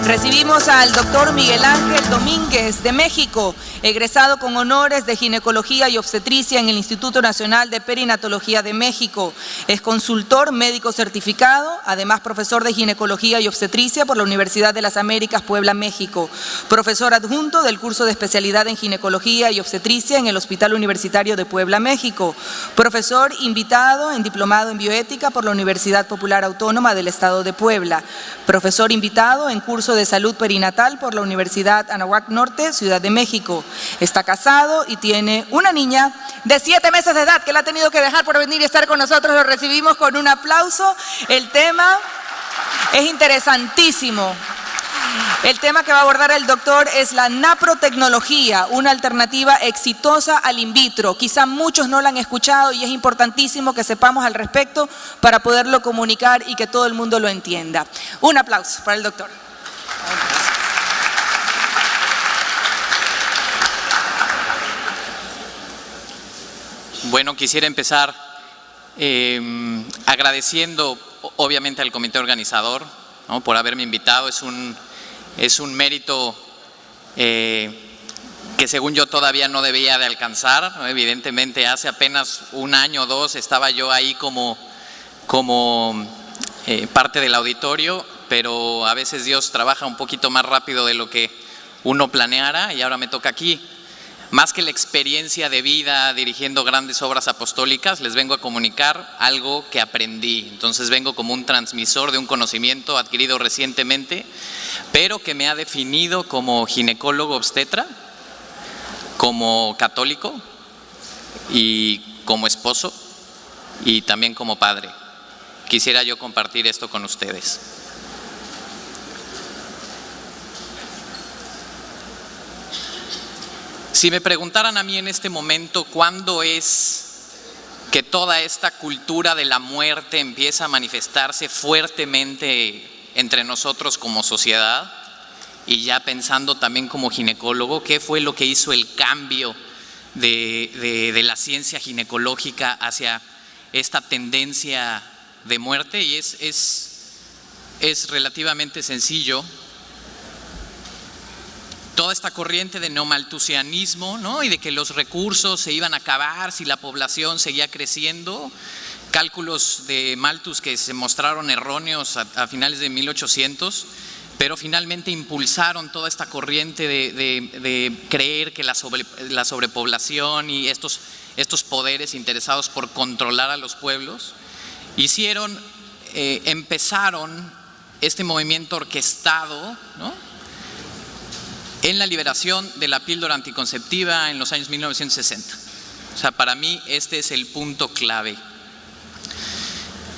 Recibimos al doctor Miguel Ángel Domínguez de México, egresado con honores de ginecología y obstetricia en el Instituto Nacional de Perinatología de México. Es consultor médico certificado, además profesor de ginecología y obstetricia por la Universidad de las Américas, Puebla, México. Profesor adjunto del curso de especialidad en ginecología y obstetricia en el Hospital Universitario de Puebla, México. Profesor invitado en diplomado en bioética por la Universidad Popular Autónoma del Estado de Puebla. Profesor invitado en curso de salud perinatal por la Universidad Anáhuac Norte, Ciudad de México. Está casado y tiene una niña de 7 meses de edad que la ha tenido que dejar por venir y estar con nosotros. Lo recibimos con un aplauso. El tema es interesantísimo. El tema que va a abordar el doctor es la naprotecnología, una alternativa exitosa al in vitro. Quizá muchos no la han escuchado y es importantísimo que sepamos al respecto para poderlo comunicar y que todo el mundo lo entienda. Un aplauso para el doctor. Bueno, quisiera empezar agradeciendo obviamente al comité organizador, ¿no?, por haberme invitado. Es un mérito que según yo todavía no debía de alcanzar, ¿no? Evidentemente hace apenas 1 año o 2 estaba yo ahí como parte del auditorio, pero a veces Dios trabaja un poquito más rápido de lo que uno planeara y ahora me toca aquí. Más que la experiencia de vida dirigiendo grandes obras apostólicas, les vengo a comunicar algo que aprendí. Entonces vengo como un transmisor de un conocimiento adquirido recientemente, pero que me ha definido como ginecólogo obstetra, como católico y como esposo y también como padre. Quisiera yo compartir esto con ustedes. Si me preguntaran a mí en este momento cuándo es que toda esta cultura de la muerte empieza a manifestarse fuertemente entre nosotros como sociedad, y ya pensando también como ginecólogo, ¿qué fue lo que hizo el cambio de la ciencia ginecológica hacia esta tendencia de muerte? Y es relativamente sencillo. Toda esta corriente de neomalthusianismo, ¿no?, y de que los recursos se iban a acabar si la población seguía creciendo, cálculos de Malthus que se mostraron erróneos a finales de 1800, pero finalmente impulsaron toda esta corriente de creer que la sobrepoblación y estos poderes interesados por controlar a los pueblos empezaron este movimiento orquestado, ¿no?, en la liberación de la píldora anticonceptiva en los años 1960. O sea, para mí este es el punto clave,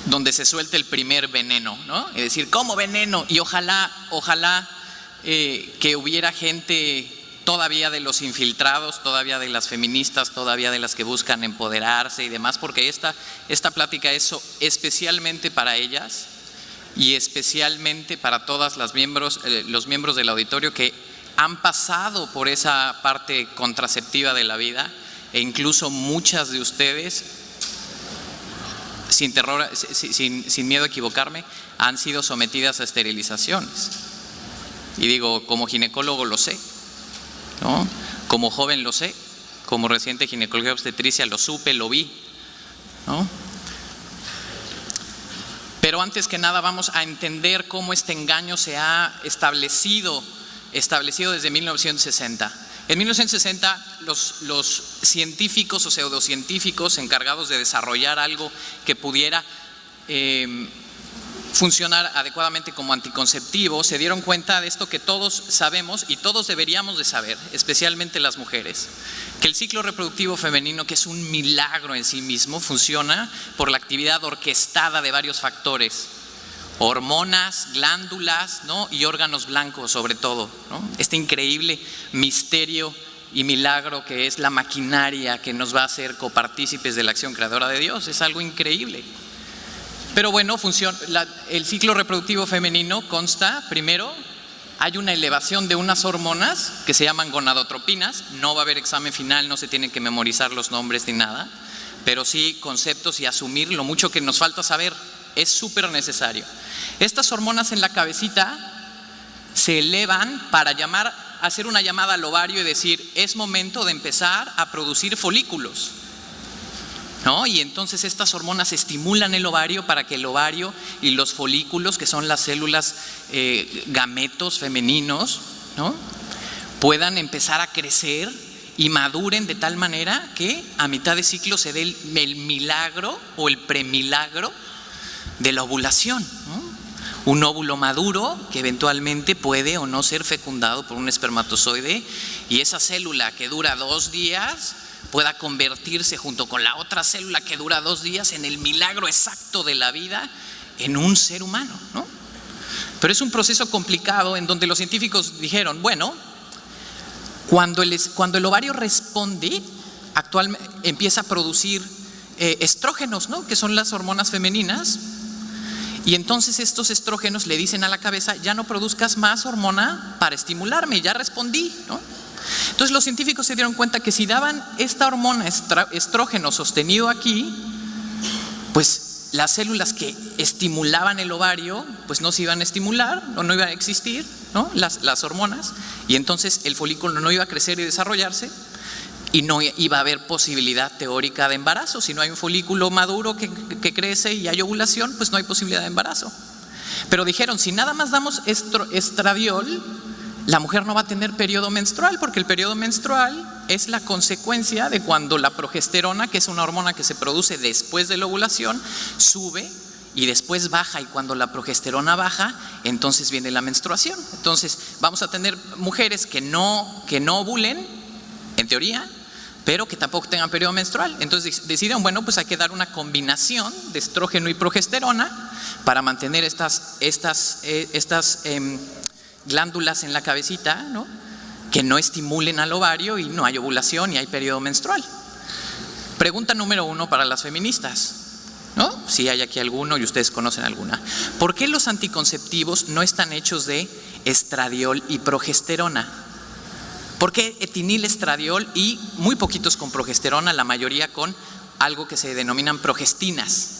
donde se suelta el primer veneno, ¿no? Es decir, ¿cómo veneno? Y ojalá que hubiera gente todavía de los infiltrados, todavía de las feministas, todavía de las que buscan empoderarse y demás, porque esta plática es especialmente para ellas y especialmente para todas los miembros del auditorio que han pasado por esa parte contraceptiva de la vida, e incluso muchas de ustedes, sin miedo a equivocarme, han sido sometidas a esterilizaciones. Y digo, como ginecólogo lo sé, ¿no? Como joven lo sé, como residente de ginecología obstetricia lo supe, lo vi, ¿no? Pero antes que nada vamos a entender cómo este engaño se ha establecido desde 1960. En 1960 los científicos o pseudocientíficos encargados de desarrollar algo que pudiera funcionar adecuadamente como anticonceptivo se dieron cuenta de esto que todos sabemos y todos deberíamos de saber, especialmente las mujeres, que el ciclo reproductivo femenino, que es un milagro en sí mismo, funciona por la actividad orquestada de varios factores: hormonas, glándulas, ¿no?, y órganos blancos sobre todo, ¿no? Este increíble misterio y milagro que es la maquinaria que nos va a hacer copartícipes de la acción creadora de Dios. Es algo increíble. Pero bueno, el ciclo reproductivo femenino consta, primero, hay una elevación de unas hormonas que se llaman gonadotropinas. No va a haber examen final, no se tienen que memorizar los nombres ni nada, pero sí conceptos y asumir lo mucho que nos falta saber. es súper necesario. Estas hormonas en la cabecita se elevan para hacer una llamada al ovario y decir, es momento de empezar a producir folículos, ¿no? Y entonces estas hormonas estimulan el ovario para que el ovario y los folículos, que son las células gametos femeninos, ¿no?, puedan empezar a crecer y maduren de tal manera que a mitad de ciclo se dé el milagro o el premilagro de la ovulación, ¿no? Un óvulo maduro que eventualmente puede o no ser fecundado por un espermatozoide, y esa célula que dura 2 días pueda convertirse junto con la otra célula que dura 2 días en el milagro exacto de la vida en un ser humano, ¿no? Pero es un proceso complicado en donde los científicos dijeron, bueno, cuando el ovario responde, actualmente empieza a producir estrógenos, ¿no?, que son las hormonas femeninas. Y entonces estos estrógenos le dicen a la cabeza, ya no produzcas más hormona para estimularme, ya respondí, ¿no? Entonces los científicos se dieron cuenta que si daban esta hormona estrógeno sostenido aquí, pues las células que estimulaban el ovario, pues no se iban a estimular o no iban a existir, ¿no?, las hormonas, y entonces el folículo no iba a crecer y desarrollarse. Y no iba a haber posibilidad teórica de embarazo. Si no hay un folículo maduro que crece y hay ovulación, pues no hay posibilidad de embarazo. Pero dijeron, si nada más damos estradiol, la mujer no va a tener periodo menstrual, porque el periodo menstrual es la consecuencia de cuando la progesterona, que es una hormona que se produce después de la ovulación, sube y después baja, y cuando la progesterona baja, entonces viene la menstruación. Entonces vamos a tener mujeres que no ovulen, en teoría, pero que tampoco tengan periodo menstrual. Entonces decidieron, bueno, pues hay que dar una combinación de estrógeno y progesterona para mantener estas glándulas en la cabecita, ¿no?, que no estimulen al ovario y no hay ovulación y hay periodo menstrual. Pregunta número 1 para las feministas, ¿no?, si hay aquí alguno y ustedes conocen alguna. ¿Por qué los anticonceptivos no están hechos de estradiol y progesterona? ¿Por qué etinilestradiol y muy poquitos con progesterona, la mayoría con algo que se denominan progestinas?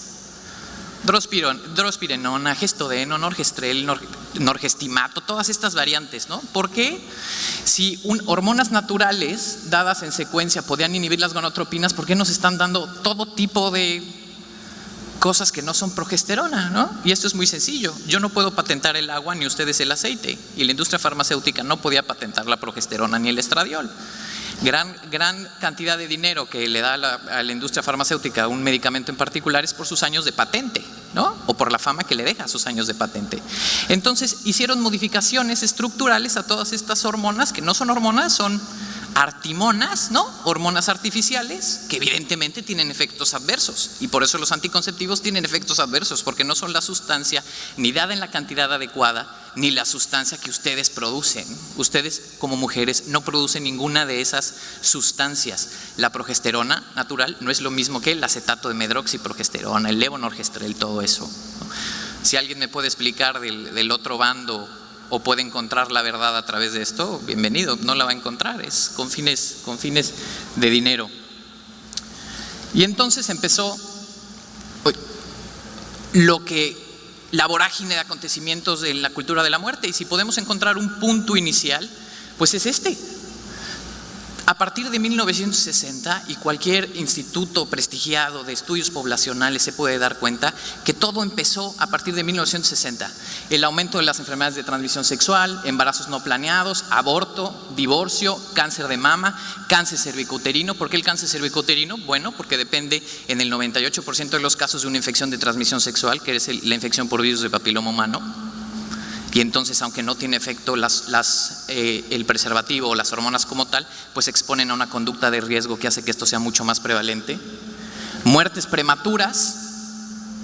Drospirenona, gestodeno, norgestrel, norgestimato, todas estas variantes, ¿no? ¿Por qué? Si hormonas naturales dadas en secuencia podían inhibir las gonotropinas, ¿por qué nos están dando todo tipo de cosas que no son progesterona, ¿no? Y esto es muy sencillo. Yo no puedo patentar el agua ni ustedes el aceite, y la industria farmacéutica no podía patentar la progesterona ni el estradiol. Gran cantidad de dinero que le da a la industria farmacéutica a un medicamento en particular es por sus años de patente, ¿no?, o por la fama que le deja a sus años de patente. Entonces hicieron modificaciones estructurales a todas estas hormonas, que no son hormonas, son artimonas, ¿no?, hormonas artificiales que evidentemente tienen efectos adversos, y por eso los anticonceptivos tienen efectos adversos, porque no son la sustancia ni dada en la cantidad adecuada, ni la sustancia que ustedes producen. Ustedes como mujeres no producen ninguna de esas sustancias. La progesterona natural no es lo mismo que el acetato de medroxiprogesterona, el levonorgestrel, todo eso, ¿no? Si alguien me puede explicar del otro bando o puede encontrar la verdad a través de esto, bienvenido. No la va a encontrar, es con fines de dinero. Y entonces empezó la vorágine de acontecimientos de la cultura de la muerte, y si podemos encontrar un punto inicial, pues es este. A partir de 1960, y cualquier instituto prestigiado de estudios poblacionales se puede dar cuenta que todo empezó a partir de 1960. El aumento de las enfermedades de transmisión sexual, embarazos no planeados, aborto, divorcio, cáncer de mama, cáncer cervicouterino. ¿Por qué el cáncer cervicouterino? Bueno, porque depende en el 98% de los casos de una infección de transmisión sexual, que es la infección por virus de papiloma humano. Y entonces, aunque no tiene efecto el preservativo o las hormonas como tal, pues exponen a una conducta de riesgo que hace que esto sea mucho más prevalente. Muertes prematuras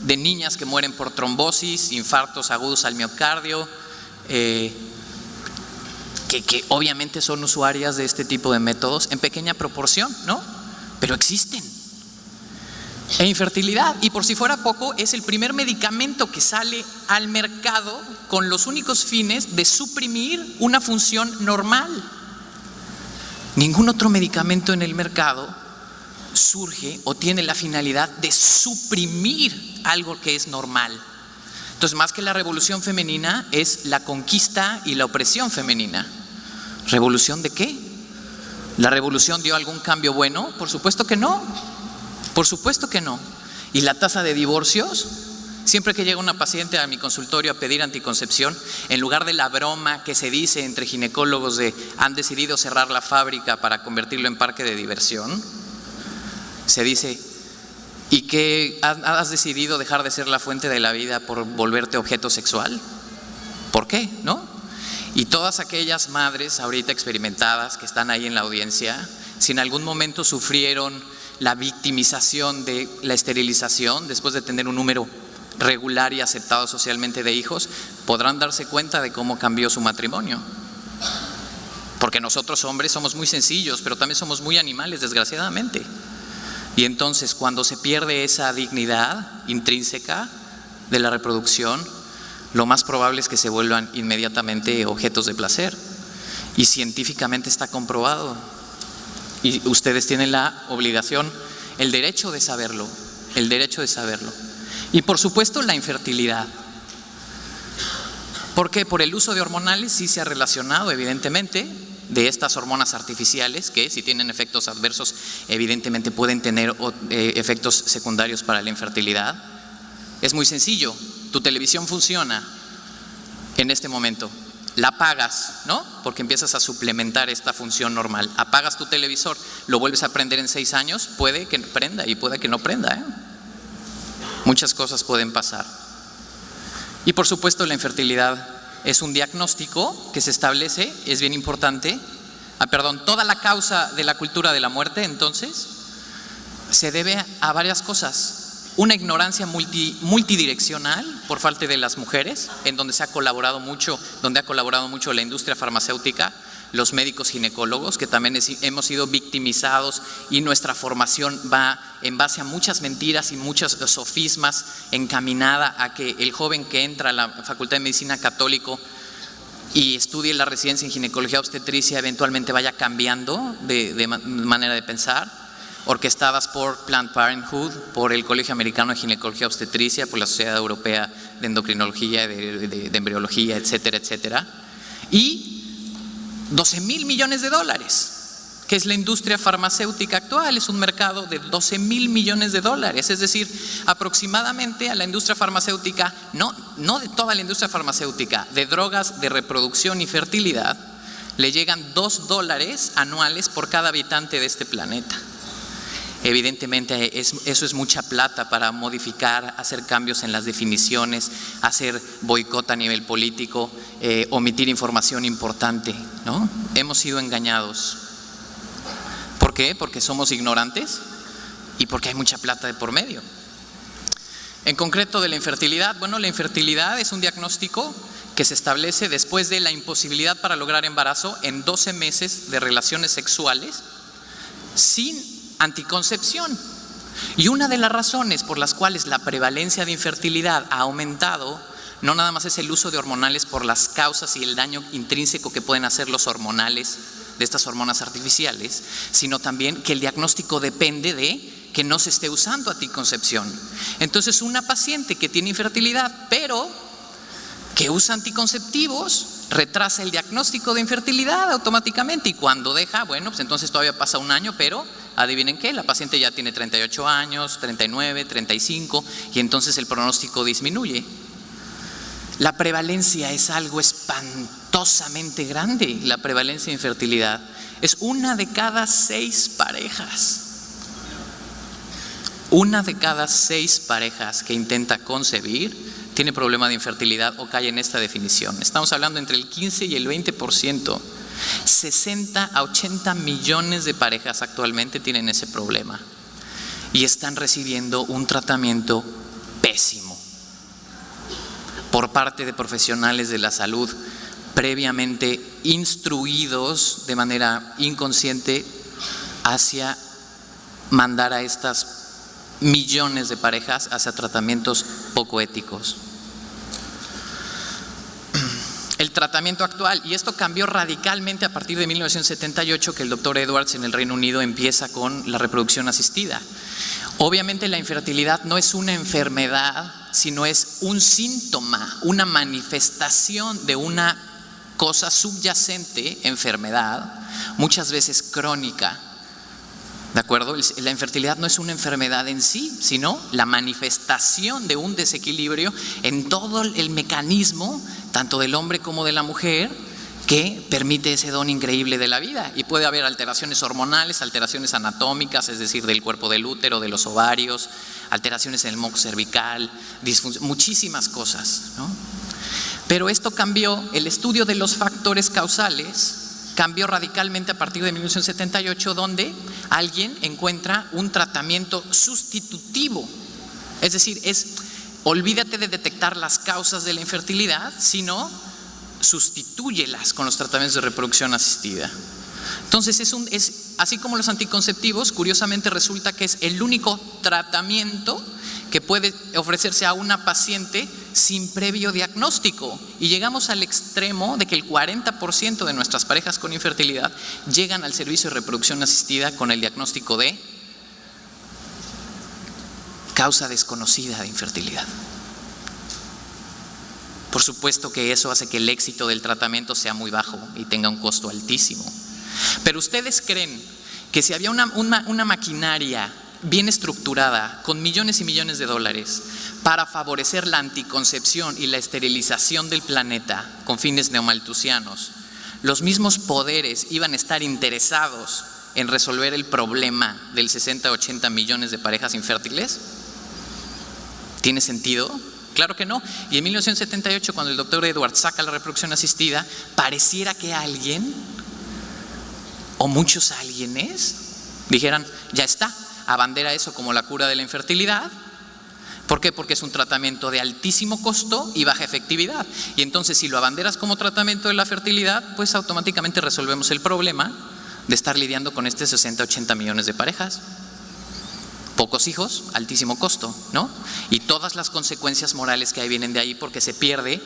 de niñas que mueren por trombosis, infartos agudos al miocardio, que obviamente son usuarias de este tipo de métodos en pequeña proporción, ¿no?, pero existen. E infertilidad, y por si fuera poco, es el primer medicamento que sale al mercado con los únicos fines de suprimir una función normal. Ningún otro medicamento en el mercado surge o tiene la finalidad de suprimir algo que es normal. Entonces, más que la revolución femenina, es la conquista y la opresión femenina. ¿Revolución de qué? ¿La revolución dio algún cambio bueno? Por supuesto que no. Por supuesto que no. ¿Y la tasa de divorcios? Siempre que llega una paciente a mi consultorio a pedir anticoncepción, en lugar de la broma que se dice entre ginecólogos de han decidido cerrar la fábrica para convertirlo en parque de diversión, se dice: ¿y qué has decidido dejar de ser la fuente de la vida por volverte objeto sexual? ¿Por qué? ¿No? Y todas aquellas madres ahorita experimentadas que están ahí en la audiencia, si en algún momento sufrieron la victimización de la esterilización después de tener un número regular y aceptado socialmente de hijos, podrán darse cuenta de cómo cambió su matrimonio. Porque nosotros hombres somos muy sencillos, pero también somos muy animales, desgraciadamente. Y entonces, cuando se pierde esa dignidad intrínseca de la reproducción, lo más probable es que se vuelvan inmediatamente objetos de placer. Y científicamente está comprobado. Y ustedes tienen la obligación, el derecho de saberlo, el derecho de saberlo. Y por supuesto, la infertilidad. ¿Por qué? Por el uso de hormonales sí se ha relacionado, evidentemente, de estas hormonas artificiales que, si tienen efectos adversos, evidentemente pueden tener efectos secundarios para la infertilidad. Es muy sencillo. Tu televisión funciona en este momento, la apagas, ¿no? Porque empiezas a suplementar esta función normal. Apagas tu televisor, lo vuelves a prender en 6 años, puede que prenda y puede que no prenda, ¿eh? Muchas cosas pueden pasar. Y por supuesto, la infertilidad es un diagnóstico que se establece, es bien importante. Toda la causa de la cultura de la muerte, entonces, se debe a varias cosas. Una ignorancia multidireccional por parte de las mujeres, en donde se ha colaborado mucho, donde ha colaborado mucho la industria farmacéutica, los médicos ginecólogos, que también hemos sido victimizados, y nuestra formación va en base a muchas mentiras y muchos sofismas encaminada a que el joven que entra a la Facultad de Medicina Católico y estudie la residencia en ginecología obstetricia eventualmente vaya cambiando de manera de pensar, orquestadas por Planned Parenthood, por el Colegio Americano de Ginecología Obstetricia, por la Sociedad Europea de Endocrinología, de Embriología, etcétera, etcétera. Y 12,000 millones de dólares, que es la industria farmacéutica actual. Es un mercado de 12,000 millones de dólares, es decir, aproximadamente a la industria farmacéutica, no de toda la industria farmacéutica, de drogas de reproducción y fertilidad, le llegan $2 anuales por cada habitante de este planeta. Evidentemente eso es mucha plata para modificar, hacer cambios en las definiciones, hacer boicot a nivel político, omitir información importante, ¿no? Hemos sido engañados. ¿Por qué? Porque somos ignorantes y porque hay mucha plata de por medio. En concreto, de la infertilidad, bueno, la infertilidad es un diagnóstico que se establece después de la imposibilidad para lograr embarazo en 12 meses de relaciones sexuales sin anticoncepción. Y una de las razones por las cuales la prevalencia de infertilidad ha aumentado no nada más es el uso de hormonales por las causas y el daño intrínseco que pueden hacer los hormonales de estas hormonas artificiales, sino también que el diagnóstico depende de que no se esté usando anticoncepción. Entonces, una paciente que tiene infertilidad pero que usa anticonceptivos retrasa el diagnóstico de infertilidad automáticamente, y cuando deja, bueno, pues entonces todavía pasa un año, pero adivinen qué, la paciente ya tiene 38 años, 39, 35, y entonces el pronóstico disminuye. La prevalencia es algo espantosamente grande, la prevalencia de infertilidad. Es 1 de cada 6 parejas. 1 de cada 6 parejas que intenta concebir tiene problema de infertilidad o cae en esta definición. Estamos hablando entre el 15 y el 20%. 60 a 80 millones de parejas actualmente tienen ese problema y están recibiendo un tratamiento pésimo por parte de profesionales de la salud previamente instruidos de manera inconsciente hacia mandar a estas millones de parejas hacia tratamientos poco éticos. el tratamiento actual, y esto cambió radicalmente a partir de 1978, que el doctor Edwards en el Reino Unido empieza con la reproducción asistida. Obviamente la infertilidad no es una enfermedad, sino es un síntoma, una manifestación de una cosa subyacente, enfermedad, muchas veces crónica. ¿De acuerdo? La infertilidad no es una enfermedad en sí, sino la manifestación de un desequilibrio en todo el mecanismo, tanto del hombre como de la mujer, que permite ese don increíble de la vida. Y puede haber alteraciones hormonales, alteraciones anatómicas, es decir, del cuerpo del útero, de los ovarios, alteraciones en el moco cervical, muchísimas cosas, ¿no? Pero esto cambió, el estudio de los factores causales cambió radicalmente a partir de 1978, donde alguien encuentra un tratamiento sustitutivo. Es decir, olvídate de detectar las causas de la infertilidad, sino sustitúyelas con los tratamientos de reproducción asistida. Entonces es así como los anticonceptivos, curiosamente resulta que es el único tratamiento que puede ofrecerse a una paciente sin previo diagnóstico. Y llegamos al extremo de que el 40% de nuestras parejas con infertilidad llegan al servicio de reproducción asistida con el diagnóstico de causa desconocida de infertilidad. Por supuesto que eso hace que el éxito del tratamiento sea muy bajo y tenga un costo altísimo. Pero ustedes creen que si había una maquinaria bien estructurada, con millones y millones de dólares, para favorecer la anticoncepción y la esterilización del planeta con fines neomalthusianos, los mismos poderes iban a estar interesados en resolver el problema del 60-80 millones de parejas infértiles? ¿Tiene sentido? Claro que no. Y en 1978, cuando el doctor Edwards saca la reproducción asistida, pareciera que alguien, o muchos alguienes, dijeran, ya está, abandera eso como la cura de la infertilidad. ¿Por qué? Porque es un tratamiento de altísimo costo y baja efectividad. Y entonces, si lo abanderas como tratamiento de la fertilidad, pues automáticamente resolvemos el problema de estar lidiando con 60-80 millones de parejas. Pocos hijos, altísimo costo, ¿no? Y todas las consecuencias morales que ahí vienen de ahí, porque se pierde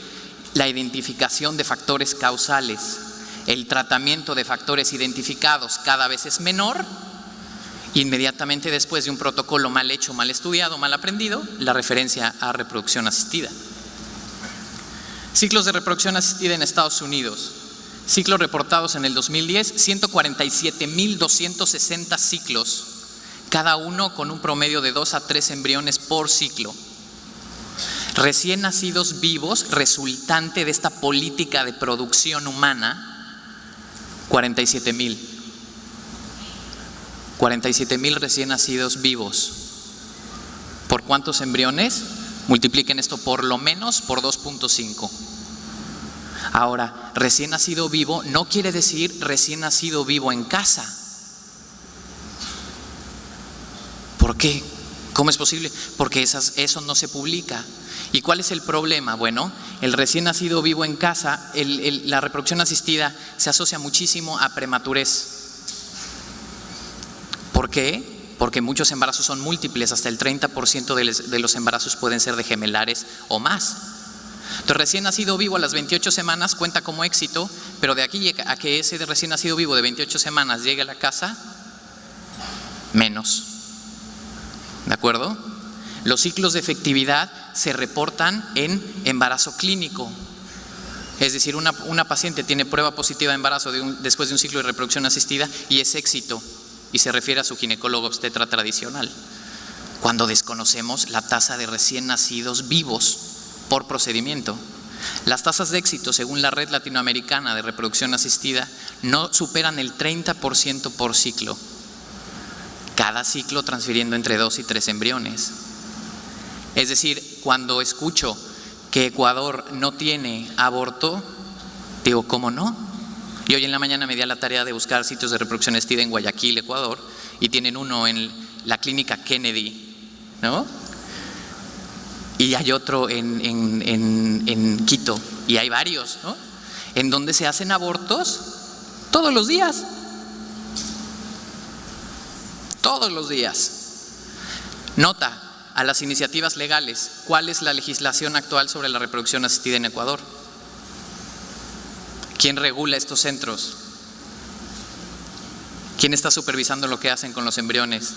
la identificación de factores causales. El tratamiento de factores identificados cada vez es menor. Inmediatamente después de un protocolo mal hecho, mal estudiado, mal aprendido, la referencia a reproducción asistida. Ciclos de reproducción asistida en Estados Unidos. Ciclos reportados en el 2010, 147.260 ciclos, cada uno con un promedio de 2 a 3 embriones por ciclo. Recién nacidos vivos, resultante de esta política de producción humana, 47.000. 47.000 recién nacidos vivos. ¿Por cuántos embriones? Multipliquen esto por lo menos por 2.5. Ahora, recién nacido vivo no quiere decir recién nacido vivo en casa. ¿Por qué? ¿Cómo es posible? Porque eso no se publica. ¿Y cuál es el problema? Bueno, el recién nacido vivo en casa, la reproducción asistida se asocia muchísimo a prematurez. ¿Por qué? Porque muchos embarazos son múltiples, hasta el 30% de los embarazos pueden ser de gemelares o más. Entonces, recién nacido vivo a las 28 semanas cuenta como éxito, pero de aquí a que ese recién nacido vivo de 28 semanas llegue a la casa, menos. ¿De acuerdo? Los ciclos de efectividad se reportan en embarazo clínico. Es decir, una paciente tiene prueba positiva de embarazo después de un ciclo de reproducción asistida y es éxito, y se refiere a su ginecólogo obstetra tradicional. Cuando desconocemos la tasa de recién nacidos vivos por procedimiento. Las tasas de éxito, según la Red Latinoamericana de Reproducción Asistida, no superan el 30% por ciclo. Cada ciclo transfiriendo entre 2 y 3 embriones. Es decir, cuando escucho que Ecuador no tiene aborto, digo, ¿cómo no? Y hoy en la mañana me di a la tarea de buscar sitios de reproducción asistida en Guayaquil, Ecuador, y tienen uno en la clínica Kennedy, ¿no? Y hay otro en Quito, y hay varios, ¿no? En donde se hacen abortos todos los días. Todos los días. Nota a las iniciativas legales. ¿Cuál es la legislación actual sobre la reproducción asistida en Ecuador? ¿Quién regula estos centros? ¿Quién está supervisando lo que hacen con los embriones?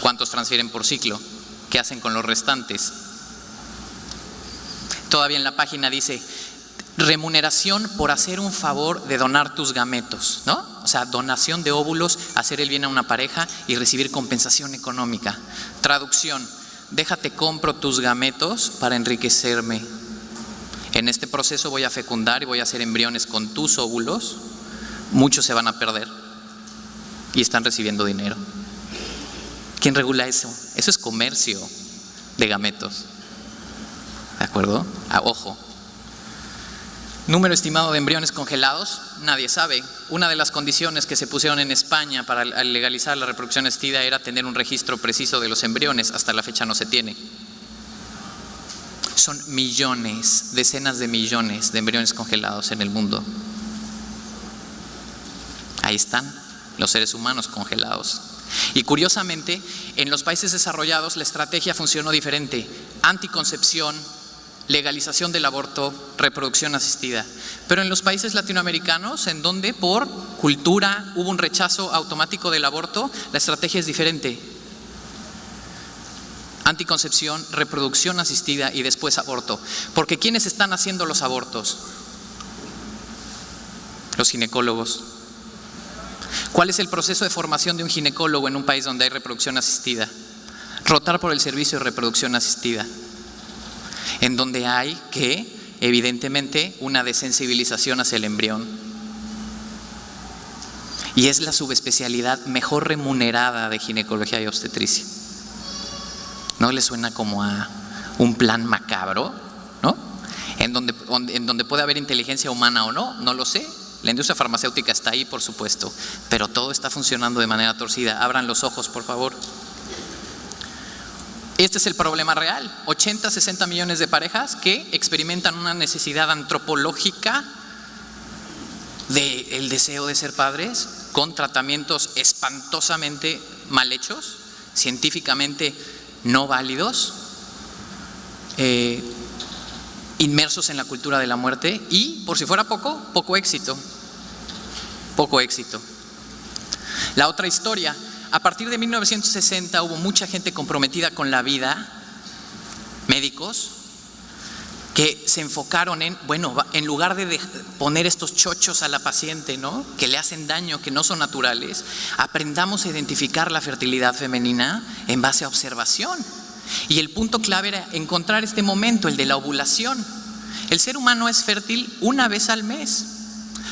¿Cuántos transfieren por ciclo? ¿Qué hacen con los restantes? Todavía en la página dice, remuneración por hacer un favor de donar tus gametos, ¿no? O sea, donación de óvulos, hacer el bien a una pareja y recibir compensación económica. Traducción, déjate compro tus gametos para enriquecerme. En este proceso voy a fecundar y voy a hacer embriones con tus óvulos. Muchos se van a perder y están recibiendo dinero. ¿Quién regula eso? Eso es comercio de gametos. ¿De acuerdo? Ojo. Número estimado de embriones congelados, nadie sabe. Una de las condiciones que se pusieron en España para legalizar la reproducción asistida era tener un registro preciso de los embriones. Hasta la fecha no se tiene. Son millones, decenas de millones de embriones congelados en el mundo. Ahí están los seres humanos congelados. Y curiosamente, en los países desarrollados la estrategia funcionó diferente. Anticoncepción, legalización del aborto, reproducción asistida. Pero en los países latinoamericanos, en donde por cultura hubo un rechazo automático del aborto, la estrategia es diferente. Anticoncepción, reproducción asistida y después aborto. Porque ¿quiénes están haciendo los abortos? Los ginecólogos. ¿Cuál es el proceso de formación de un ginecólogo en un país donde hay reproducción asistida? Rotar por el servicio de reproducción asistida, en donde hay que, evidentemente, una desensibilización hacia el embrión. Y es la subespecialidad mejor remunerada de ginecología y obstetricia. ¿No le suena como a un plan macabro? ¿No? En donde puede haber inteligencia humana o no, no lo sé. La industria farmacéutica está ahí, por supuesto, pero todo está funcionando de manera torcida. Abran los ojos, por favor. Este es el problema real. 80, 60 millones de parejas que experimentan una necesidad antropológica del deseo de ser padres con tratamientos espantosamente mal hechos, científicamente no válidos, inmersos en la cultura de la muerte y, por si fuera poco, poco éxito. Poco éxito. La otra historia, a partir de 1960 hubo mucha gente comprometida con la vida, médicos, que se enfocaron en, bueno, en lugar de poner estos chochos a la paciente, ¿no?, que le hacen daño, que no son naturales, aprendamos a identificar la fertilidad femenina en base a observación. Y el punto clave era encontrar este momento, el de la ovulación. El ser humano es fértil una vez al mes,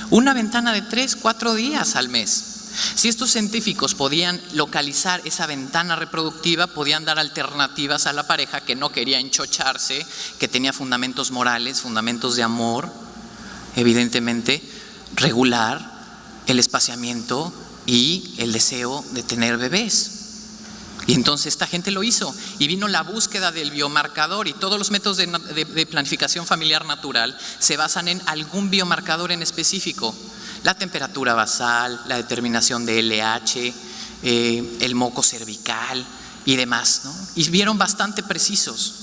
una ventana de 3, 4 días al mes. Si estos científicos podían localizar esa ventana reproductiva, podían dar alternativas a la pareja que no quería enchocharse, que tenía fundamentos morales, fundamentos de amor, evidentemente, regular el espaciamiento y el deseo de tener bebés. Y entonces esta gente lo hizo y vino la búsqueda del biomarcador, y todos los métodos de planificación familiar natural se basan en algún biomarcador en específico. La temperatura basal, la determinación de LH, el moco cervical y demás, ¿no? Y vieron bastante precisos.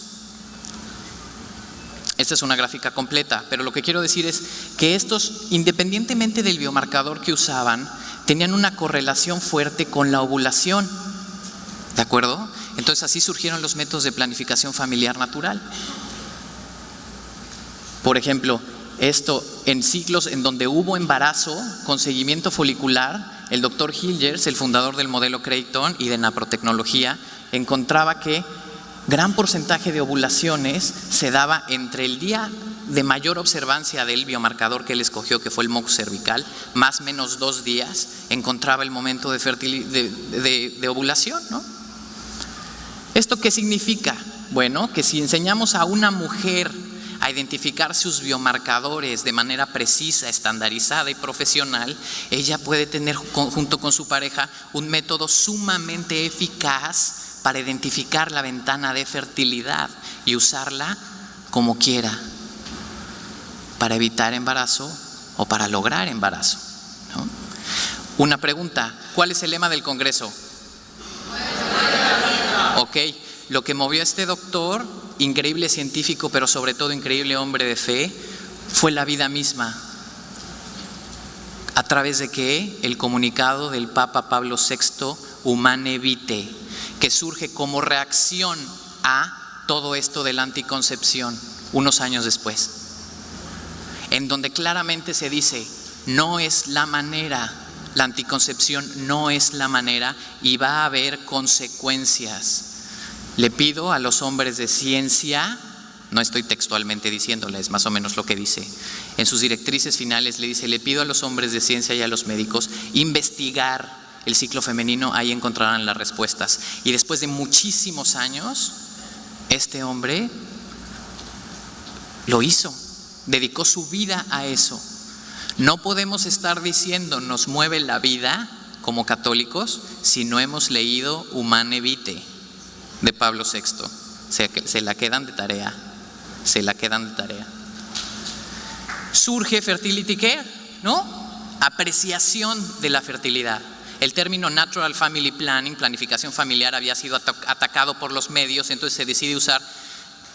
Esta es una gráfica completa, pero lo que quiero decir es que estos, independientemente del biomarcador que usaban, tenían una correlación fuerte con la ovulación. ¿De acuerdo? Entonces así surgieron los métodos de planificación familiar natural. Por ejemplo, esto en ciclos en donde hubo embarazo con seguimiento folicular, el doctor Hilgers, el fundador del modelo Creighton y de naprotecnología, encontraba que gran porcentaje de ovulaciones se daba entre el día de mayor observancia del biomarcador que él escogió, que fue el moco cervical, más o menos 2 días, encontraba el momento de ovulación, ¿no? ¿Esto qué significa? Bueno, que si enseñamos a una mujer a identificar sus biomarcadores de manera precisa, estandarizada y profesional, ella puede tener junto con su pareja un método sumamente eficaz para identificar la ventana de fertilidad y usarla como quiera, para evitar embarazo o para lograr embarazo, ¿no? Una pregunta, ¿cuál es el lema del Congreso? Ok, lo que movió a este doctor, increíble científico, pero sobre todo increíble hombre de fe, fue la vida misma. ¿A través de qué? El comunicado del Papa Pablo VI, Humane Vitae, que surge como reacción a todo esto de la anticoncepción unos años después, en donde claramente se dice, no es la manera, la anticoncepción no es la manera y va a haber consecuencias. Le pido a los hombres de ciencia, no estoy textualmente diciéndoles, más o menos lo que dice, en sus directrices finales le dice, le pido a los hombres de ciencia y a los médicos investigar el ciclo femenino, ahí encontrarán las respuestas. Y después de muchísimos años, este hombre lo hizo, dedicó su vida a eso. No podemos estar diciendo nos mueve la vida como católicos si no hemos leído Humane Vitae de Pablo VI. Se la quedan de tarea, se la quedan de tarea. Surge Fertility Care, ¿no? Apreciación de la fertilidad. El término Natural Family Planning, planificación familiar, había sido atacado por los medios, entonces se decide usar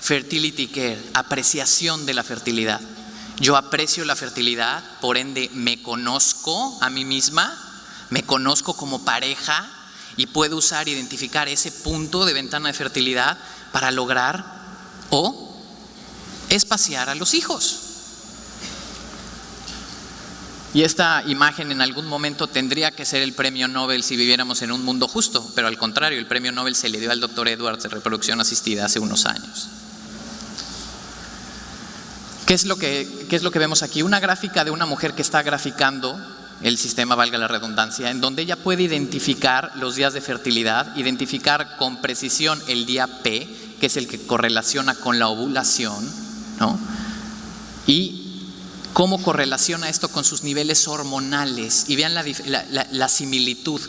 Fertility Care, apreciación de la fertilidad. Yo aprecio la fertilidad, por ende me conozco a mí misma, me conozco como pareja y puedo usar, identificar ese punto de ventana de fertilidad para lograr o espaciar a los hijos. Y esta imagen en algún momento tendría que ser el premio Nobel si viviéramos en un mundo justo, pero al contrario, el premio Nobel se le dio al doctor Edwards de reproducción asistida hace unos años. ¿Qué es lo que vemos aquí? Una gráfica de una mujer que está graficando el sistema, valga la redundancia, en donde ella puede identificar los días de fertilidad, identificar con precisión el día P, que es el que correlaciona con la ovulación, ¿no? Y cómo correlaciona esto con sus niveles hormonales. Y vean la similitud.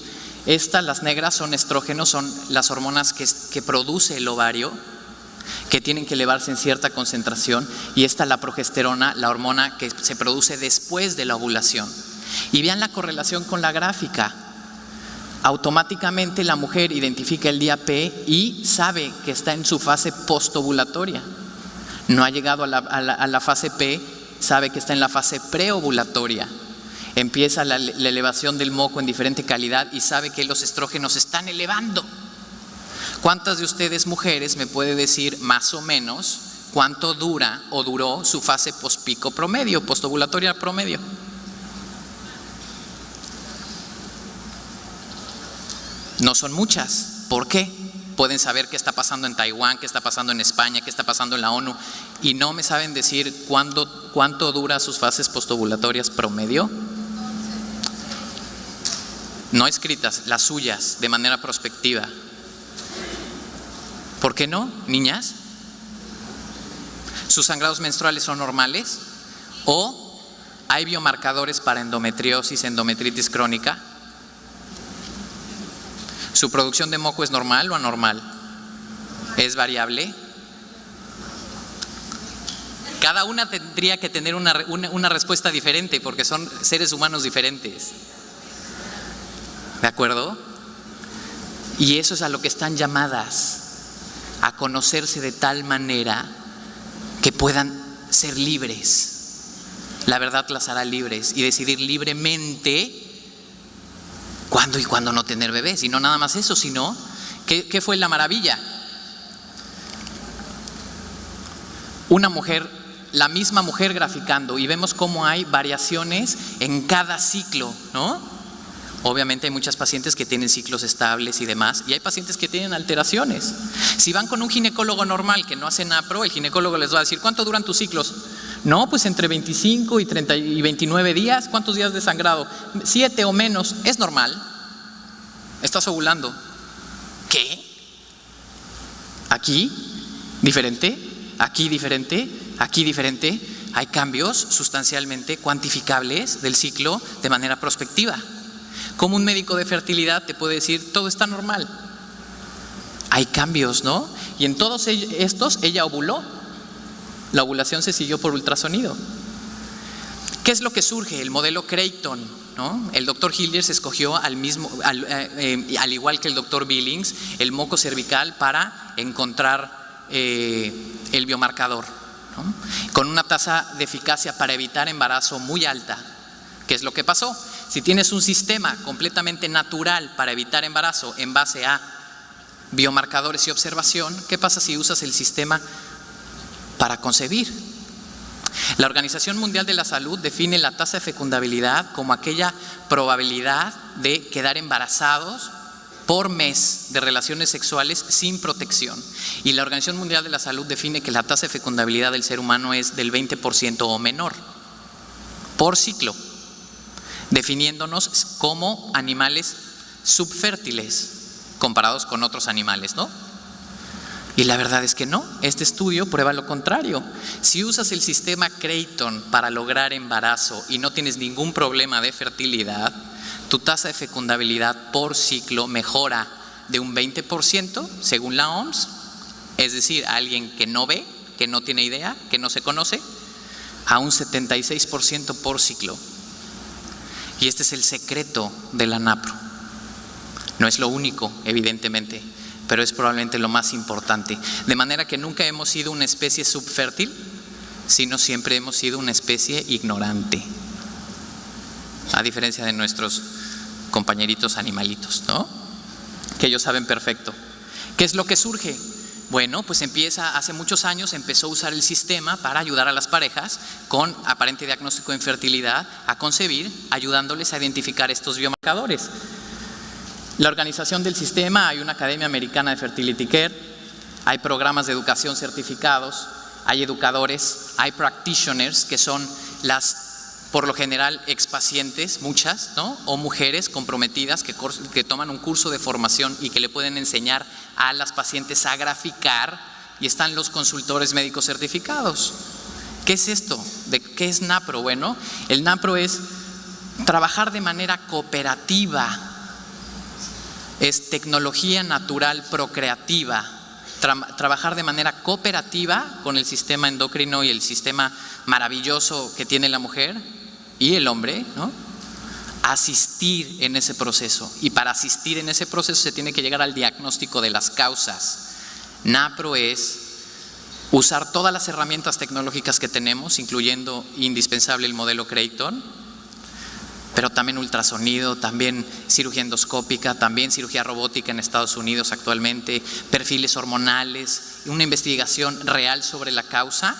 Las negras son estrógenos, son las hormonas que produce el ovario, que tienen que elevarse en cierta concentración, y la progesterona, la hormona que se produce después de la ovulación. Y vean la correlación con la gráfica. Automáticamente la mujer identifica el día P y sabe que está en su fase postovulatoria. No ha llegado a la fase P, sabe que está en la fase preovulatoria. Empieza la elevación del moco en diferente calidad y sabe que los estrógenos se están elevando. ¿Cuántas de ustedes mujeres me puede decir más o menos cuánto dura o duró su fase pospico promedio, postovulatoria promedio? No son muchas. ¿Por qué? Pueden saber qué está pasando en Taiwán, qué está pasando en España, qué está pasando en la ONU, y no me saben decir cuánto dura sus fases postovulatorias promedio. No escritas, las suyas, de manera prospectiva. ¿Por qué no, niñas? ¿Sus sangrados menstruales son normales? ¿O hay biomarcadores para endometriosis, endometritis crónica? ¿Su producción de moco es normal o anormal? ¿Es variable? Cada una tendría que tener una respuesta diferente porque son seres humanos diferentes. ¿De acuerdo? Y eso es a lo que están llamadas, a conocerse de tal manera que puedan ser libres. La verdad las hará libres y decidir libremente cuándo y cuándo no tener bebés. Y no nada más eso, sino ¿qué fue la maravilla? Una mujer, la misma mujer graficando, y vemos cómo hay variaciones en cada ciclo, ¿no? Obviamente hay muchas pacientes que tienen ciclos estables y demás, y hay pacientes que tienen alteraciones. Si van con un ginecólogo normal que no hace NAPRO, el ginecólogo les va a decir, ¿cuánto duran tus ciclos? No, pues entre 25 y 30 y 29 días. ¿Cuántos días de sangrado? 7 o menos. ¿Es normal? ¿Estás ovulando? ¿Qué? ¿Aquí? ¿Diferente? ¿Aquí diferente? ¿Aquí diferente? Hay cambios sustancialmente cuantificables del ciclo de manera prospectiva. Como un médico de fertilidad te puede decir, todo está normal. Hay cambios, ¿no? Y en todos estos ella ovuló. La ovulación se siguió por ultrasonido. ¿Qué es lo que surge? El modelo Creighton, ¿no? El doctor Hilliers escogió al igual que el doctor Billings, el moco cervical para encontrar el biomarcador, ¿no? Con una tasa de eficacia para evitar embarazo muy alta, ¿Qué es lo que pasó? Si tienes un sistema completamente natural para evitar embarazo en base a biomarcadores y observación, ¿qué pasa si usas el sistema para concebir? La Organización Mundial de la Salud define la tasa de fecundabilidad como aquella probabilidad de quedar embarazados por mes de relaciones sexuales sin protección. Y la Organización Mundial de la Salud define que la tasa de fecundabilidad del ser humano es del 20% o menor por ciclo, definiéndonos como animales subfértiles comparados con otros animales, ¿no? Y la verdad es que no, este estudio prueba lo contrario. Si usas el sistema Creighton para lograr embarazo y no tienes ningún problema de fertilidad, tu tasa de fecundabilidad por ciclo mejora de un 20% según la OMS, es decir, a alguien que no ve, que no tiene idea, que no se conoce, a un 76% por ciclo. Y este es el secreto de la NAPRO. No es lo único, evidentemente, pero es probablemente lo más importante. De manera que nunca hemos sido una especie subfértil, sino siempre hemos sido una especie ignorante. A diferencia de nuestros compañeritos animalitos, ¿no? Que ellos saben perfecto. ¿Qué es lo que surge? Bueno, pues hace muchos años empezó a usar el sistema para ayudar a las parejas con aparente diagnóstico de infertilidad a concebir, ayudándoles a identificar estos biomarcadores. La organización del sistema, hay una Academia Americana de Fertility Care, hay programas de educación certificados, hay educadores, hay practitioners, que son por lo general expacientes, muchas, ¿no? O mujeres comprometidas que toman un curso de formación y que le pueden enseñar a las pacientes a graficar, y están los consultores médicos certificados. ¿Qué es esto? ¿Qué es NAPRO? Bueno, el NAPRO es trabajar de manera cooperativa, es tecnología natural procreativa, trabajar de manera cooperativa con el sistema endocrino y el sistema maravilloso que tiene la mujer y el hombre, ¿no? Asistir en ese proceso, y para asistir en ese proceso se tiene que llegar al diagnóstico de las causas. NAPRO es usar todas las herramientas tecnológicas que tenemos, incluyendo indispensable el modelo Creighton, pero también ultrasonido, también cirugía endoscópica, también cirugía robótica en Estados Unidos actualmente, perfiles hormonales, una investigación real sobre la causa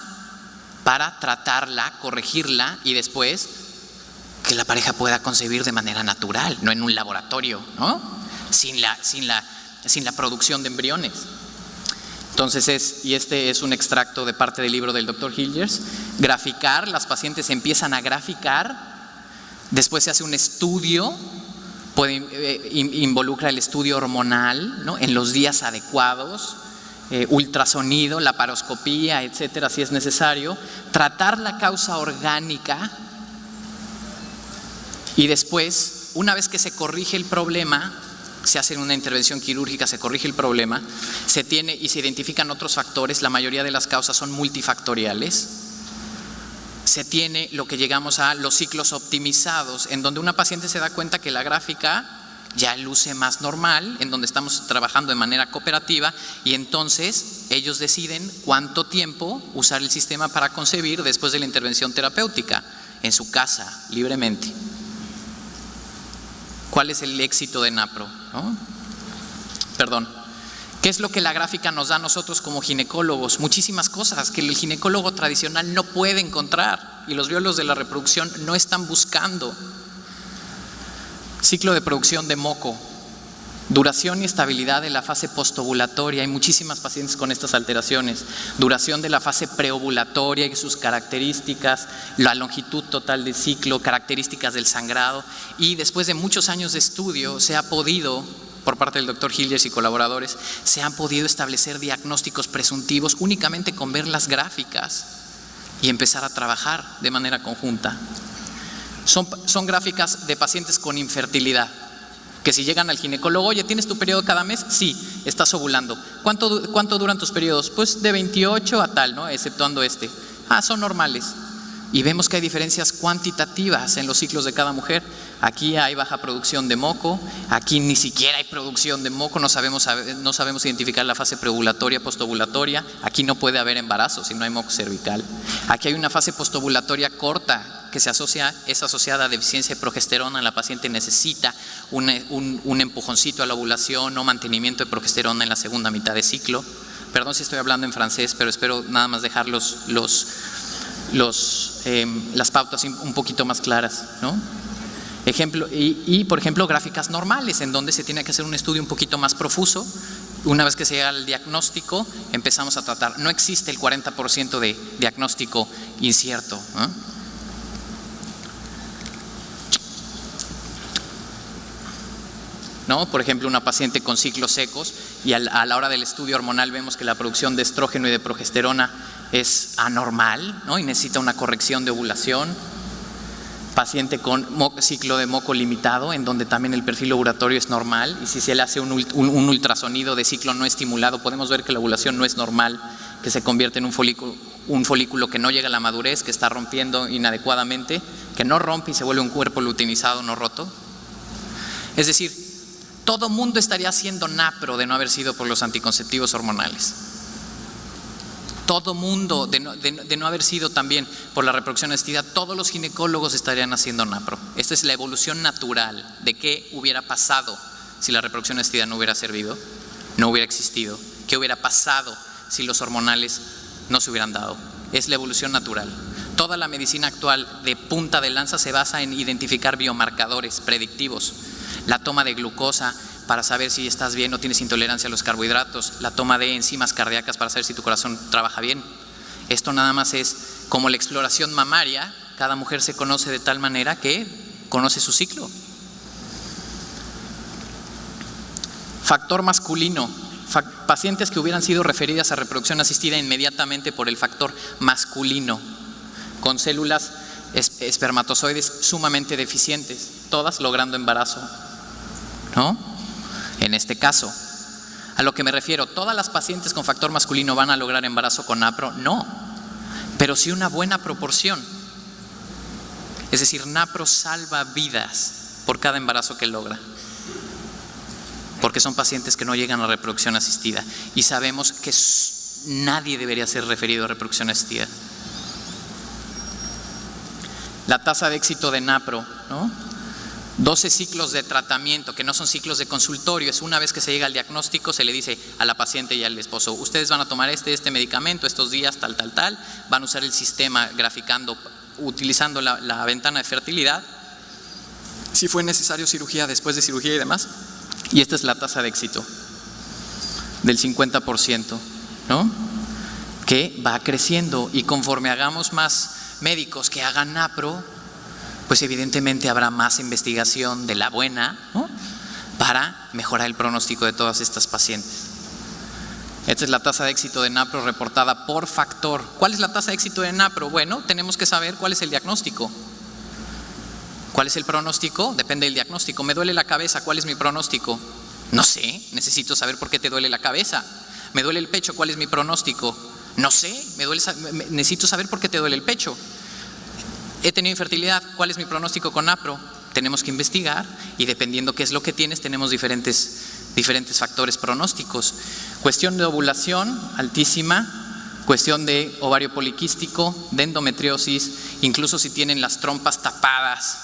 para tratarla, corregirla y después que la pareja pueda concebir de manera natural, no en un laboratorio, ¿no? Sin la producción de embriones. Entonces este es un extracto de parte del libro del Dr. Hilgers. Graficar, las pacientes empiezan a graficar. Después se hace un estudio, involucra el estudio hormonal, ¿no? En los días adecuados, ultrasonido, laparoscopía, etcétera, si es necesario, tratar la causa orgánica y después, una vez que se corrige el problema, se hace una intervención quirúrgica, se corrige el problema, se tiene y se identifican otros factores, la mayoría de las causas son multifactoriales. Se tiene lo que llegamos a los ciclos optimizados, en donde una paciente se da cuenta que la gráfica ya luce más normal, en donde estamos trabajando de manera cooperativa, y entonces ellos deciden cuánto tiempo usar el sistema para concebir después de la intervención terapéutica, en su casa, libremente. ¿Cuál es el éxito de NAPRO? ¿No? Perdón. ¿Qué es lo que la gráfica nos da a nosotros como ginecólogos? Muchísimas cosas que el ginecólogo tradicional no puede encontrar y los biólogos de la reproducción no están buscando. Ciclo de producción de moco, duración y estabilidad de la fase postovulatoria. Hay muchísimas pacientes con estas alteraciones. Duración de la fase preovulatoria y sus características, la longitud total del ciclo, características del sangrado. Y después de muchos años de estudio se ha podido, por parte del Dr. Hilgers y colaboradores, se han podido establecer diagnósticos presuntivos únicamente con ver las gráficas y empezar a trabajar de manera conjunta. Son gráficas de pacientes con infertilidad, que si llegan al ginecólogo, oye, ¿tienes tu periodo cada mes? Sí, estás ovulando. ¿Cuánto duran tus periodos? Pues de 28 a tal, ¿no? Exceptuando este. Son normales. Y vemos que hay diferencias cuantitativas en los ciclos de cada mujer. Aquí hay baja producción de moco, aquí ni siquiera hay producción de moco, no sabemos identificar la fase preovulatoria, postovulatoria. Aquí no puede haber embarazo si no hay moco cervical. Aquí hay una fase postovulatoria corta, que es asociada a deficiencia de progesterona. La paciente necesita un empujoncito a la ovulación o mantenimiento de progesterona en la segunda mitad de ciclo. Perdón si estoy hablando en francés, pero espero nada más dejar las pautas un poquito más claras, ¿no? Ejemplo, por ejemplo, gráficas normales, en donde se tiene que hacer un estudio un poquito más profuso. Una vez que se llega al diagnóstico, empezamos a tratar. No existe el 40% de diagnóstico incierto, ¿no? Por ejemplo, una paciente con ciclos secos y a la hora del estudio hormonal vemos que la producción de estrógeno y de progesterona es anormal, ¿no? Y necesita una corrección de ovulación. Paciente con ciclo de moco limitado, en donde también el perfil ovulatorio es normal, y si se le hace un ultrasonido de ciclo no estimulado, podemos ver que la ovulación no es normal, que se convierte en un folículo que no llega a la madurez, que está rompiendo inadecuadamente, que no rompe y se vuelve un cuerpo luteinizado no roto. Es decir, todo mundo estaría haciendo NAPRO de no haber sido por los anticonceptivos hormonales. Todo mundo, de no haber sido también por la reproducción asistida, todos los ginecólogos estarían haciendo NAPRO. Esta es la evolución natural de qué hubiera pasado si la reproducción asistida no hubiera servido, no hubiera existido. ¿Qué hubiera pasado si los hormonales no se hubieran dado? Es la evolución natural. Toda la medicina actual de punta de lanza se basa en identificar biomarcadores predictivos. La toma de glucosa para saber si estás bien o tienes intolerancia a los carbohidratos, la toma de enzimas cardíacas para saber si tu corazón trabaja bien. Esto nada más es como la exploración mamaria. Cada mujer se conoce de tal manera que conoce su ciclo. Factor masculino. Pacientes que hubieran sido referidas a reproducción asistida inmediatamente por el factor masculino, con células espermatozoides sumamente deficientes, todas logrando embarazo, ¿no? En este caso, a lo que me refiero, ¿todas las pacientes con factor masculino van a lograr embarazo con NAPRO? No, pero sí una buena proporción. Es decir, NAPRO salva vidas por cada embarazo que logra, porque son pacientes que no llegan a reproducción asistida, y sabemos que nadie debería ser referido a reproducción asistida. La tasa de éxito de NAPRO, ¿no? 12 ciclos de tratamiento, que no son ciclos de consultorio, es una vez que se llega al diagnóstico, se le dice a la paciente y al esposo: ustedes van a tomar este medicamento estos días, tal, van a usar el sistema graficando, utilizando la ventana de fertilidad, si fue necesario cirugía, después de cirugía y demás, y esta es la tasa de éxito del 50%, ¿no? Que va creciendo, y conforme hagamos más médicos que hagan NAPRO, pues evidentemente habrá más investigación de la buena, ¿no?, para mejorar el pronóstico de todas estas pacientes. Esta es la tasa de éxito de NAPRO reportada por factor. ¿Cuál es la tasa de éxito de NAPRO? Bueno, tenemos que saber cuál es el diagnóstico. ¿Cuál es el pronóstico? Depende del diagnóstico. Me duele la cabeza, ¿cuál es mi pronóstico? No sé, necesito saber por qué te duele la cabeza. Me duele el pecho, ¿cuál es mi pronóstico? No sé, necesito saber por qué te duele el pecho. He tenido infertilidad, ¿cuál es mi pronóstico con NAPRO? Tenemos que investigar, y dependiendo qué es lo que tienes, tenemos diferentes factores pronósticos. Cuestión de ovulación altísima, cuestión de ovario poliquístico, de endometriosis, incluso si tienen las trompas tapadas,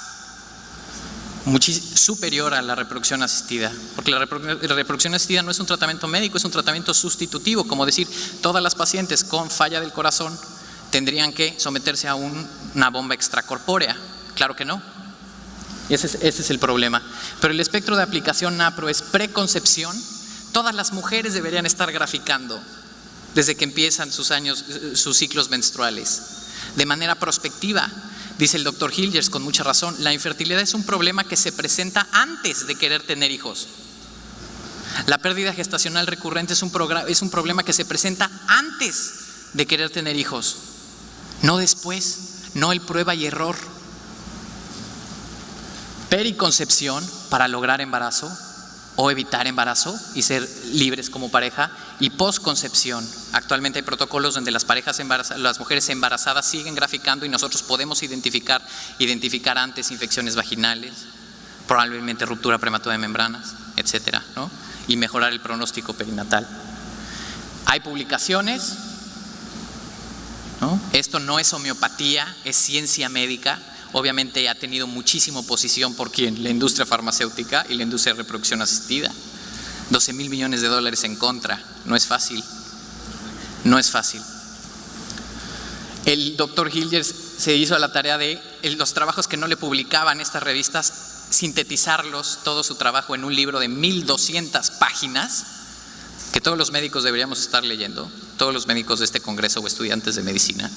superior a la reproducción asistida, porque la reproducción asistida no es un tratamiento médico, es un tratamiento sustitutivo, como decir, todas las pacientes con falla del corazón tendrían que someterse a una bomba extracorpórea. Claro que no. Ese es el problema. Pero el espectro de aplicación NAPRO es preconcepción. Todas las mujeres deberían estar graficando desde que empiezan sus ciclos menstruales, de manera prospectiva. Dice el doctor Hilgers con mucha razón: la infertilidad es un problema que se presenta antes de querer tener hijos. La pérdida gestacional recurrente es un problema que se presenta antes de querer tener hijos, no después, no el prueba y error. Periconcepción, para lograr embarazo o evitar embarazo y ser libres como pareja, y posconcepción. Actualmente hay protocolos donde las mujeres embarazadas siguen graficando, y nosotros podemos identificar antes infecciones vaginales, probablemente ruptura prematura de membranas, etcétera, ¿no? Y mejorar el pronóstico perinatal. Hay publicaciones, ¿no? Esto no es homeopatía, es ciencia médica. obviamente ha tenido muchísima oposición por ¿quién? La industria farmacéutica y la industria de reproducción asistida. 12,000 millones de dólares en contra. No es fácil. No es fácil. El doctor Hilgers se hizo a la tarea de los trabajos que no le publicaban estas revistas, sintetizarlos, todo su trabajo en un libro de 1,200 páginas que todos los médicos deberíamos estar leyendo, todos los médicos de este congreso o estudiantes de medicina.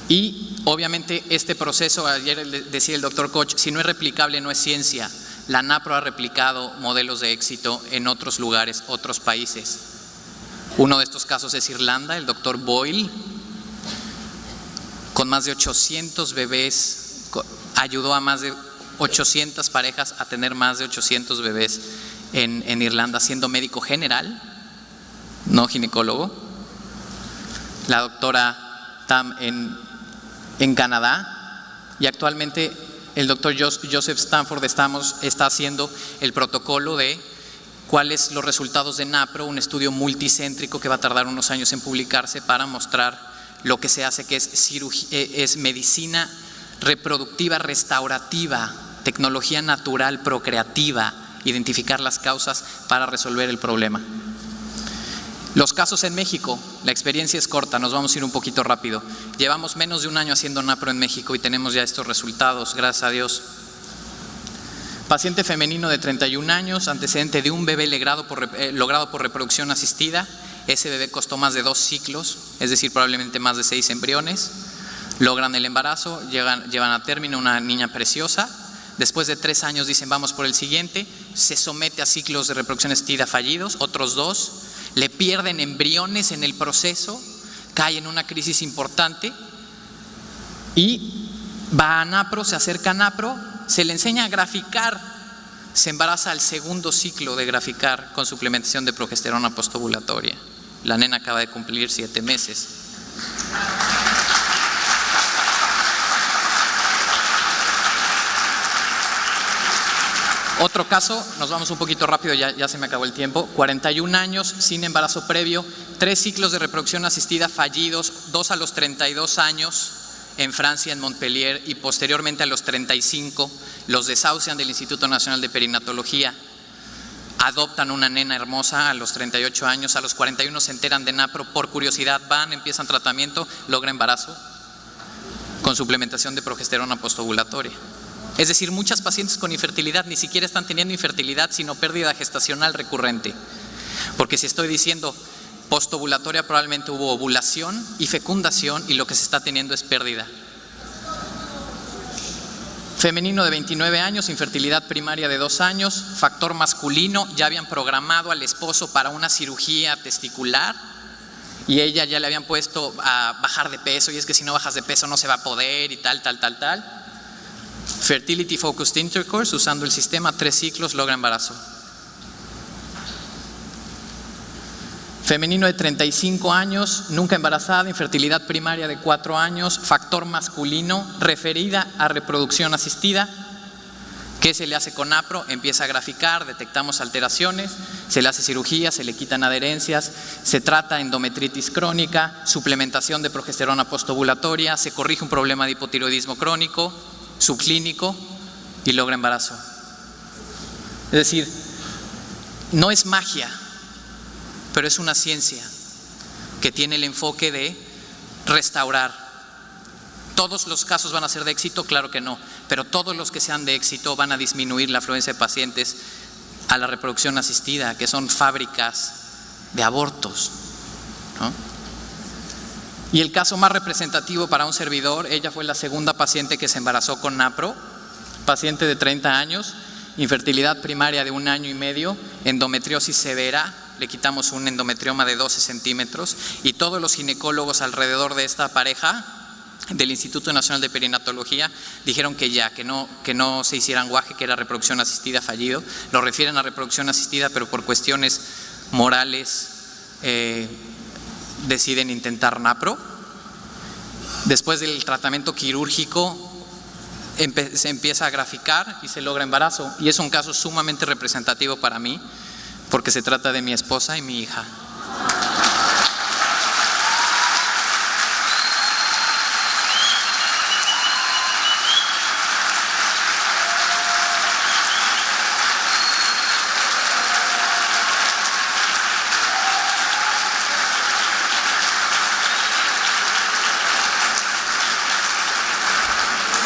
Y obviamente este proceso, ayer decía el doctor Koch, si no es replicable no es ciencia. La NAPRO ha replicado modelos de éxito en otros lugares, otros países. Uno de estos casos es Irlanda, el doctor Boyle, con más de 800 bebés, ayudó a más de 800 parejas a tener más de 800 bebés en Irlanda, siendo médico general, no ginecólogo. La doctora Tam en Canadá, y actualmente el doctor Joseph Stanford está haciendo el protocolo de cuáles los resultados de NAPRO, un estudio multicéntrico que va a tardar unos años en publicarse para mostrar lo que se hace, que es medicina reproductiva restaurativa, tecnología natural procreativa, identificar las causas para resolver el problema. Los casos en México, la experiencia es corta, nos vamos a ir un poquito rápido. Llevamos menos de un año haciendo NAPRO en México y tenemos ya estos resultados, gracias a Dios. Paciente femenino de 31 años, antecedente de un bebé logrado por reproducción asistida. Ese bebé costó más de 2 ciclos, es decir, probablemente más de 6 embriones. Logran el embarazo, llevan a término una niña preciosa. Después de 3 años dicen vamos por el siguiente. Se somete a ciclos de reproducción asistida fallidos, otros 2. Le pierden embriones en el proceso, cae en una crisis importante y va a NAPRO, se acerca a NAPRO, se le enseña a graficar, se embaraza al segundo ciclo de graficar con suplementación de progesterona postovulatoria. La nena acaba de cumplir 7 meses. Otro caso, nos vamos un poquito rápido, ya se me acabó el tiempo. 41 años, sin embarazo previo, 3 ciclos de reproducción asistida fallidos, 2 a los 32 años en Francia, en Montpellier, y posteriormente a los 35 los desahucian del Instituto Nacional de Perinatología. Adoptan una nena hermosa a los 38 años, a los 41 se enteran de NAPRO, por curiosidad van, empiezan tratamiento, logra embarazo con suplementación de progesterona postovulatoria. Es decir, muchas pacientes con infertilidad ni siquiera están teniendo infertilidad, sino pérdida gestacional recurrente. Porque si estoy diciendo postovulatoria, probablemente hubo ovulación y fecundación y lo que se está teniendo es pérdida. Femenino de 29 años, infertilidad primaria de 2 años, factor masculino, ya habían programado al esposo para una cirugía testicular y ella ya le habían puesto a bajar de peso, y es que si no bajas de peso no se va a poder y tal. Fertility Focused Intercourse, usando el sistema, 3 ciclos, logra embarazo. Femenino de 35 años, nunca embarazada, infertilidad primaria de 4 años, factor masculino, referida a reproducción asistida. ¿Qué se le hace con NAPRO? Empieza a graficar, detectamos alteraciones, se le hace cirugía, se le quitan adherencias, se trata endometritis crónica, suplementación de progesterona postovulatoria, se corrige un problema de hipotiroidismo crónico, subclínico, y logra embarazo. Es decir, no es magia, pero es una ciencia que tiene el enfoque de restaurar. ¿Todos los casos van a ser de éxito? Claro que no, pero todos los que sean de éxito van a disminuir la afluencia de pacientes a la reproducción asistida, que son fábricas de abortos, ¿no? Y el caso más representativo para un servidor, ella fue la segunda paciente que se embarazó con NAPRO, paciente de 30 años, infertilidad primaria de 1 año y medio, endometriosis severa, le quitamos un endometrioma de 12 centímetros, y todos los ginecólogos alrededor de esta pareja del Instituto Nacional de Perinatología dijeron que no se hicieran guaje, que era reproducción asistida fallido. Lo refieren a reproducción asistida, pero por cuestiones morales deciden intentar NAPRO. Después del tratamiento quirúrgico se empieza a graficar y se logra embarazo, y es un caso sumamente representativo para mí porque se trata de mi esposa y mi hija.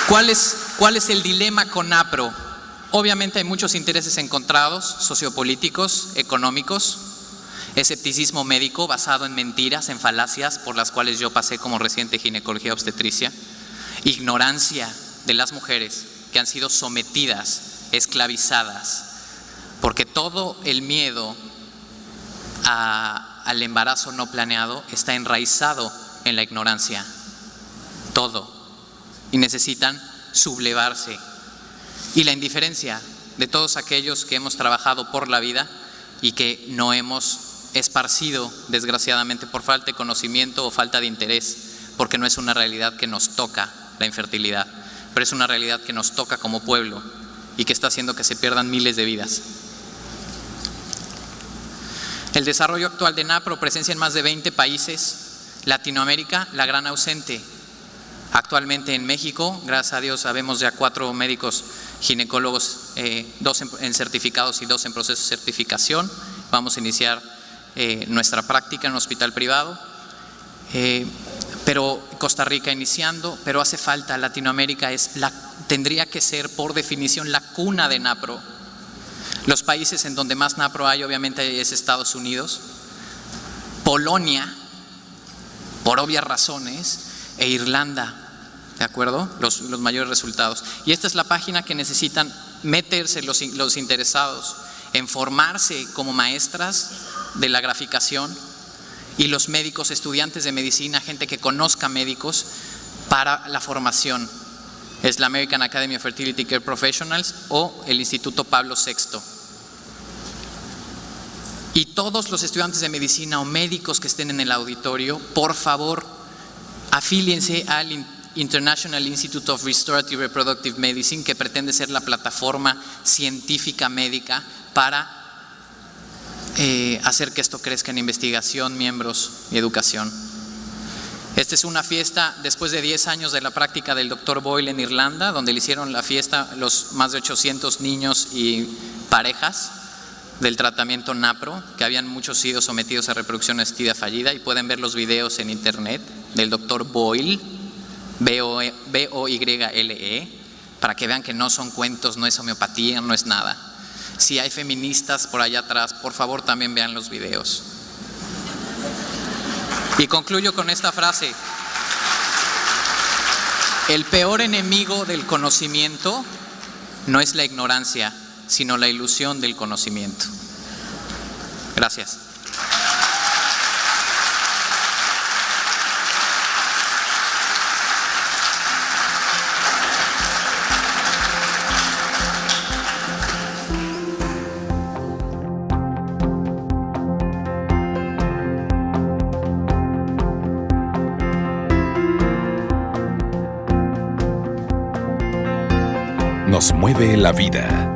¿Cuál es el dilema con NAPRO? Obviamente hay muchos intereses encontrados, sociopolíticos, económicos, escepticismo médico basado en mentiras, en falacias por las cuales yo pasé como residente de ginecología y obstetricia, ignorancia de las mujeres que han sido sometidas, esclavizadas, porque todo el miedo al embarazo no planeado está enraizado en la ignorancia, todo, y necesitan sublevarse. Y la indiferencia de todos aquellos que hemos trabajado por la vida y que no hemos esparcido, desgraciadamente, por falta de conocimiento o falta de interés, porque no es una realidad que nos toca la infertilidad, pero es una realidad que nos toca como pueblo y que está haciendo que se pierdan miles de vidas. El desarrollo actual de NAPRO, presencia en más de 20 países, Latinoamérica, la gran ausente. Actualmente en México, gracias a Dios, sabemos ya 4 médicos ginecólogos, 2 en certificados y 2 en proceso de certificación. Vamos a iniciar nuestra práctica en un hospital privado, pero Costa Rica iniciando, pero hace falta. Latinoamérica tendría que ser por definición la cuna de NAPRO. Los países en donde más NAPRO hay obviamente es Estados Unidos, Polonia, por obvias razones, e Irlanda. ¿De acuerdo? Los mayores resultados. Y esta es la página que necesitan meterse los interesados en formarse como maestras de la graficación, y los médicos, estudiantes de medicina, gente que conozca médicos para la formación. Es la American Academy of Fertility Care Professionals o el Instituto Pablo VI. Y todos los estudiantes de medicina o médicos que estén en el auditorio, por favor, afíliense al International Institute of Restorative Reproductive Medicine, que pretende ser la plataforma científica médica para hacer que esto crezca en investigación, miembros y educación. Esta es una fiesta después de 10 años de la práctica del Dr. Boyle en Irlanda, donde le hicieron la fiesta los más de 800 niños y parejas del tratamiento NAPRO, que habían muchos sido sometidos a reproducción asistida fallida, y pueden ver los videos en internet del Dr. Boyle, B-O-Y-L-E, para que vean que no son cuentos, no es homeopatía, no es nada. Si hay feministas por allá atrás, por favor también vean los videos. Y concluyo con esta frase: el peor enemigo del conocimiento no es la ignorancia, sino la ilusión del conocimiento. Gracias. Nos mueve la vida.